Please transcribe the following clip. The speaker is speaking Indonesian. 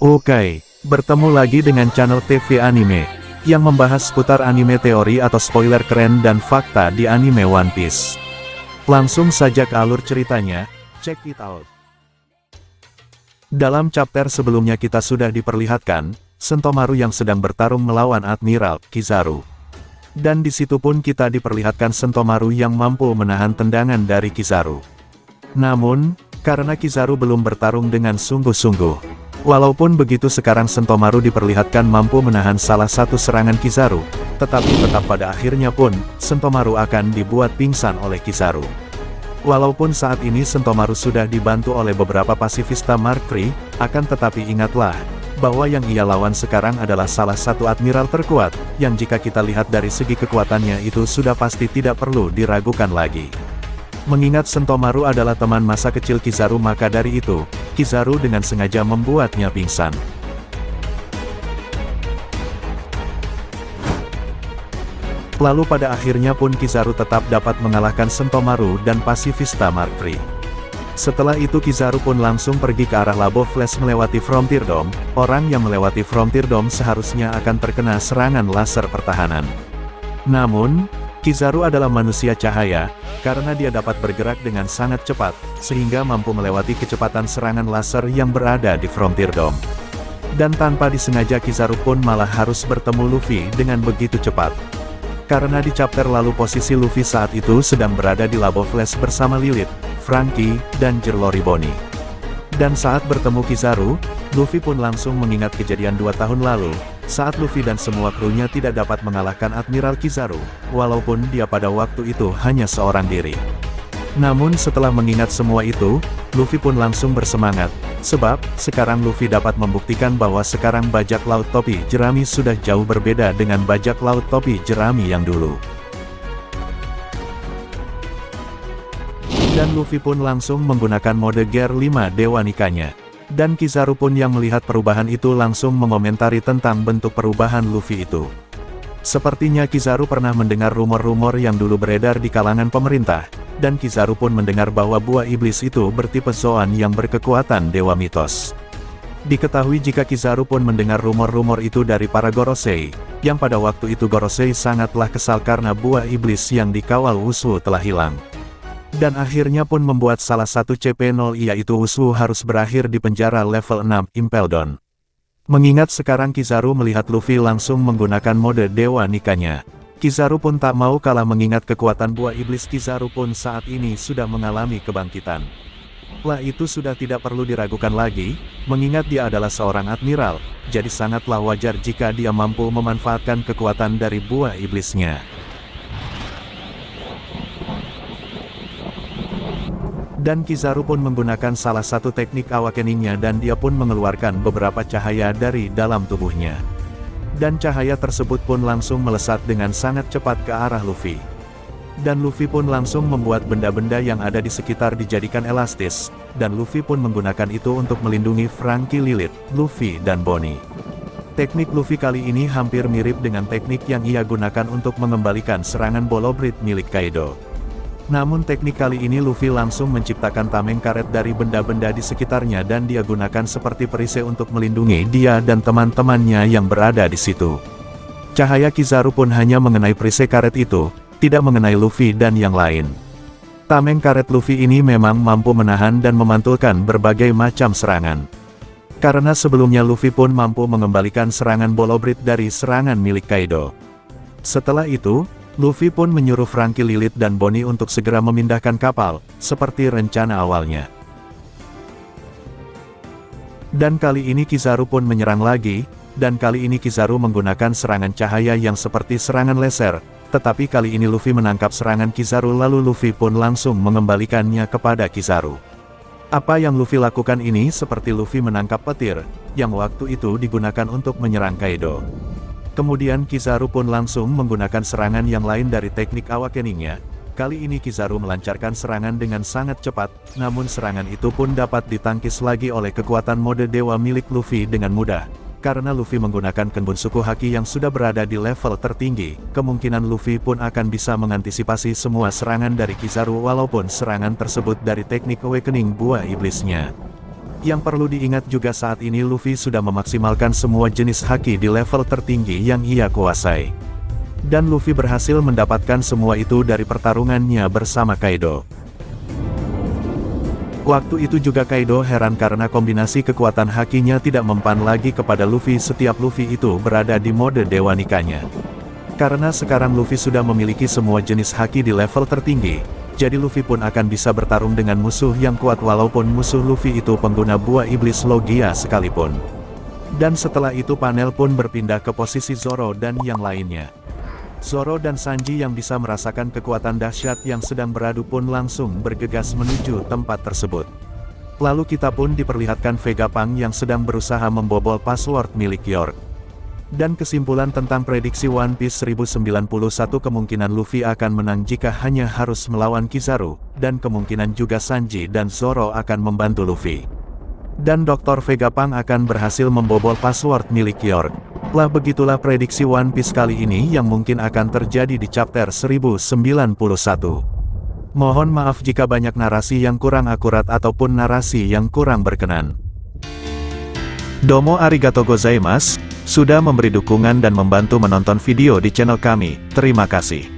Oke, bertemu lagi dengan channel TV Anime, yang membahas seputar anime teori atau spoiler keren dan fakta di anime One Piece. Langsung saja ke alur ceritanya, check it out. Dalam chapter sebelumnya kita sudah diperlihatkan, Sentomaru yang sedang bertarung melawan Admiral Kizaru. Dan di situ pun kita diperlihatkan Sentomaru yang mampu menahan tendangan dari Kizaru. Namun, karena Kizaru belum bertarung dengan sungguh-sungguh. Walaupun begitu sekarang Sentomaru diperlihatkan mampu menahan salah satu serangan Kizaru, tetapi tetap pada akhirnya pun, Sentomaru akan dibuat pingsan oleh Kizaru. Walaupun saat ini Sentomaru sudah dibantu oleh beberapa pasifista Mark III, akan tetapi ingatlah, bahwa yang ia lawan sekarang adalah salah satu admiral terkuat, yang jika kita lihat dari segi kekuatannya itu sudah pasti tidak perlu diragukan lagi. Mengingat Sentomaru adalah teman masa kecil Kizaru, maka dari itu, Kizaru dengan sengaja membuatnya pingsan. Lalu pada akhirnya pun Kizaru tetap dapat mengalahkan Sentomaru dan pasifista Mark III. Setelah itu Kizaru pun langsung pergi ke arah Labo Flash melewati Frontier Dome. Orang yang melewati Frontier Dome seharusnya akan terkena serangan laser pertahanan. Namun, Kizaru adalah manusia cahaya, karena dia dapat bergerak dengan sangat cepat, sehingga mampu melewati kecepatan serangan laser yang berada di Frontier Dome. Dan tanpa disengaja Kizaru pun malah harus bertemu Luffy dengan begitu cepat. Karena di chapter lalu posisi Luffy saat itu sedang berada di Labo Flash bersama Lilith, Franky, dan Jelori Bonnie. Dan saat bertemu Kizaru, Luffy pun langsung mengingat kejadian 2 tahun lalu, saat Luffy dan semua krunya tidak dapat mengalahkan Admiral Kizaru, walaupun dia pada waktu itu hanya seorang diri. Namun setelah mengingat semua itu, Luffy pun langsung bersemangat, sebab, sekarang Luffy dapat membuktikan bahwa sekarang bajak laut topi jerami sudah jauh berbeda dengan bajak laut topi jerami yang dulu. Dan Luffy pun langsung menggunakan mode Gear 5 Dewa Nikanya. Dan Kizaru pun yang melihat perubahan itu langsung mengomentari tentang bentuk perubahan Luffy itu. Sepertinya Kizaru pernah mendengar rumor-rumor yang dulu beredar di kalangan pemerintah, dan Kizaru pun mendengar bahwa buah iblis itu bertipe Zoan yang berkekuatan dewa mitos. Diketahui jika Kizaru pun mendengar rumor-rumor itu dari para Gorosei, yang pada waktu itu Gorosei sangatlah kesal karena buah iblis yang dikawal Usu telah hilang. Dan akhirnya pun membuat salah satu CP0 yaitu Usu harus berakhir di penjara level 6 Impel Down. Mengingat sekarang Kizaru melihat Luffy langsung menggunakan mode Dewa Nikanya, Kizaru pun tak mau kalah mengingat kekuatan buah iblis Kizaru pun saat ini sudah mengalami kebangkitan. Lah itu sudah tidak perlu diragukan lagi, mengingat dia adalah seorang admiral, jadi sangatlah wajar jika dia mampu memanfaatkan kekuatan dari buah iblisnya. Dan Kizaru pun menggunakan salah satu teknik awakeningnya dan dia pun mengeluarkan beberapa cahaya dari dalam tubuhnya. Dan cahaya tersebut pun langsung melesat dengan sangat cepat ke arah Luffy. Dan Luffy pun langsung membuat benda-benda yang ada di sekitar dijadikan elastis, dan Luffy pun menggunakan itu untuk melindungi Franky, Lilith, Luffy, dan Bonnie. Teknik Luffy kali ini hampir mirip dengan teknik yang ia gunakan untuk mengembalikan serangan Bolobrit milik Kaido. Namun teknik kali ini Luffy langsung menciptakan tameng karet dari benda-benda di sekitarnya dan dia gunakan seperti perisai untuk melindungi dia dan teman-temannya yang berada di situ. Cahaya Kizaru pun hanya mengenai perisai karet itu, tidak mengenai Luffy dan yang lain. Tameng karet Luffy ini memang mampu menahan dan memantulkan berbagai macam serangan. Karena sebelumnya Luffy pun mampu mengembalikan serangan Bolobrit dari serangan milik Kaido. Setelah itu, Luffy pun menyuruh Franky, Lilith, dan Bonnie untuk segera memindahkan kapal, seperti rencana awalnya. Dan kali ini Kizaru pun menyerang lagi, dan kali ini Kizaru menggunakan serangan cahaya yang seperti serangan laser, tetapi kali ini Luffy menangkap serangan Kizaru lalu Luffy pun langsung mengembalikannya kepada Kizaru. Apa yang Luffy lakukan ini seperti Luffy menangkap petir, yang waktu itu digunakan untuk menyerang Kaido. Kemudian Kizaru pun langsung menggunakan serangan yang lain dari teknik awakeningnya. Kali ini Kizaru melancarkan serangan dengan sangat cepat, namun serangan itu pun dapat ditangkis lagi oleh kekuatan mode dewa milik Luffy dengan mudah. Karena Luffy menggunakan Kenbunsuku Haki yang sudah berada di level tertinggi, kemungkinan Luffy pun akan bisa mengantisipasi semua serangan dari Kizaru walaupun serangan tersebut dari teknik awakening buah iblisnya. Yang perlu diingat juga saat ini Luffy sudah memaksimalkan semua jenis haki di level tertinggi yang ia kuasai. Dan Luffy berhasil mendapatkan semua itu dari pertarungannya bersama Kaido. Waktu itu juga Kaido heran karena kombinasi kekuatan hakinya tidak mempan lagi kepada Luffy setiap Luffy itu berada di mode Dewa Nikahnya. Karena sekarang Luffy sudah memiliki semua jenis haki di level tertinggi, jadi Luffy pun akan bisa bertarung dengan musuh yang kuat walaupun musuh Luffy itu pengguna buah iblis Logia sekalipun. Dan setelah itu panel pun berpindah ke posisi Zoro dan yang lainnya. Zoro dan Sanji yang bisa merasakan kekuatan dahsyat yang sedang beradu pun langsung bergegas menuju tempat tersebut. Lalu kita pun diperlihatkan Vegapunk yang sedang berusaha membobol password milik York. Dan kesimpulan tentang prediksi One Piece 1091 kemungkinan Luffy akan menang jika hanya harus melawan Kizaru, dan kemungkinan juga Sanji dan Zoro akan membantu Luffy. Dan Dr. Vegapunk akan berhasil membobol password milik York. Lah begitulah prediksi One Piece kali ini yang mungkin akan terjadi di chapter 1091. Mohon maaf jika banyak narasi yang kurang akurat ataupun narasi yang kurang berkenan. Domo arigato gozaimasu, sudah memberi dukungan dan membantu menonton video di channel kami, terima kasih.